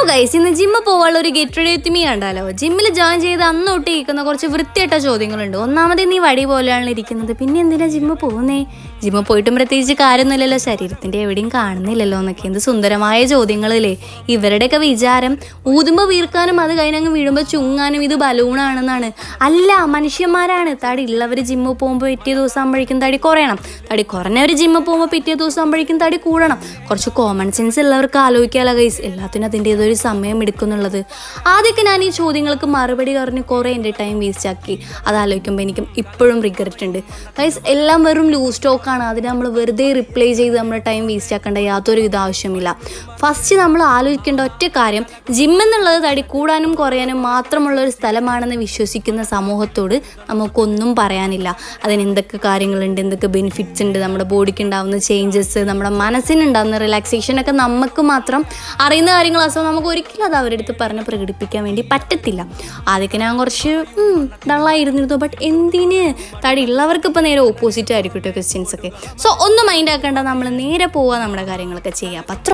Guys, ഇന്ന് ജിമ്മിൽ പോകാനുള്ള ഒരു ഗെറ്റ് റെഡി വിത്ത് മീ കണ്ടാലോ. ജിമ്മിൽ ജോയിൻ ചെയ്ത് അന്ന് തൊട്ട് കേൾക്കുന്ന കുറച്ച് വൃത്തിയായിട്ട ചോദ്യങ്ങളുണ്ട്. ഒന്നാമത് നീ വടി പോലെയാണ് ഇരിക്കുന്നത്, പിന്നെ എന്തിനാ ജിമ്മിൽ പോകുന്നേ? ജിമ്മിൽ പോയിട്ടും പ്രത്യേകിച്ച് കാര്യമൊന്നുമില്ലല്ലോ, ശരീരത്തിൻ്റെ എവിടെയും കാണുന്നില്ലല്ലോ എന്നൊക്കെ. എന്ത് സുന്ദരമായ ചോദ്യങ്ങളില്ലേ. ഇവരുടെയൊക്കെ വിചാരം ഊതുമ്പോൾ വീർക്കാനും അത് കഴിഞ്ഞങ്ങ് വീഴുമ്പോൾ ചുങ്ങാനും ഇത് ബലൂണാണെന്നാണ്. അല്ല, മനുഷ്യന്മാരാണ്. തടി ഉള്ളവർ ജിമ്മിൽ പോകുമ്പോൾ പിറ്റേ ദിവസം ആകുമ്പോഴേക്കും തടി കുറയണം, തടി കുറഞ്ഞവർ ജിമ്മിൽ പോകുമ്പോൾ പിറ്റേ ദിവസം ആകുമ്പോഴേക്കും തടി കൂടണം. കുറച്ച് കോമൺ സെൻസ് ഉള്ളവർക്ക് ആലോചിക്കാമല്ലോ ഗൈസ്, എല്ലാത്തിനും അതിൻ്റെ ഏതൊരു സമയം എടുക്കുന്നുള്ളത്. ആദ്യമൊക്കെ ഞാൻ ഈ ചോദ്യങ്ങൾക്ക് മറുപടി പറഞ്ഞ് കുറേ എൻ്റെ ടൈം വേസ്റ്റ് ആക്കി. അതാലോചിക്കുമ്പോൾ എനിക്കും ഇപ്പോഴും റിഗ്രറ്റ് ഉണ്ട് ഗൈസ്. എല്ലാം വെറും ലൂസ് സ്റ്റോക്കാണ്. അതിന് നമ്മൾ വെറുതെ റിപ്ലൈ ചെയ്ത് നമ്മുടെ ടൈം വേസ്റ്റ് ആക്കേണ്ട യാതൊരു ഇത് ആവശ്യമില്ല. ഫസ്റ്റ് നമ്മൾ ആലോചിക്കേണ്ട ഒറ്റ കാര്യം, ജിം എന്നുള്ളത് തടി കൂടാനും കുറയാനും മാത്രമുള്ള ഒരു സ്ഥലമാണെന്ന് വിശ്വസിക്കുന്ന സമൂഹത്തോട് നമുക്കൊന്നും പറയാനില്ല. അതിന് എന്തൊക്കെ കാര്യങ്ങളുണ്ട്, എന്തൊക്കെ ബെനിഫിറ്റ്സ് ഉണ്ട്, നമ്മുടെ ബോഡിക്ക് ഉണ്ടാകുന്ന ചേഞ്ചസ്, നമ്മുടെ മനസ്സിനുണ്ടാകുന്ന റിലാക്സേഷനൊക്കെ നമുക്ക് മാത്രം അറിയുന്ന കാര്യങ്ങളാണ്. നമുക്ക് ഒരിക്കലും അത് അവരുടെ അടുത്ത് പറഞ്ഞ് പ്രകടിപ്പിക്കാൻ വേണ്ടി പറ്റത്തില്ല. ആദ്യമൊക്കെ ഞാൻ കുറച്ച് ഡള്ളായിരുന്നിരുന്നു. ബട്ട് എന്തിന്, തടി ഉള്ളവർക്ക് ഇപ്പോൾ നേരെ ഓപ്പോസിറ്റ് ആയിരിക്കും കേട്ടോ ക്വസ്റ്റ്യൻസ് ഒക്കെ. സോ ഒന്നും മൈൻഡ് ആക്കേണ്ട, നമ്മൾ നേരെ പോവുക, നമ്മുടെ കാര്യങ്ങളൊക്കെ ചെയ്യുക. അപ്പം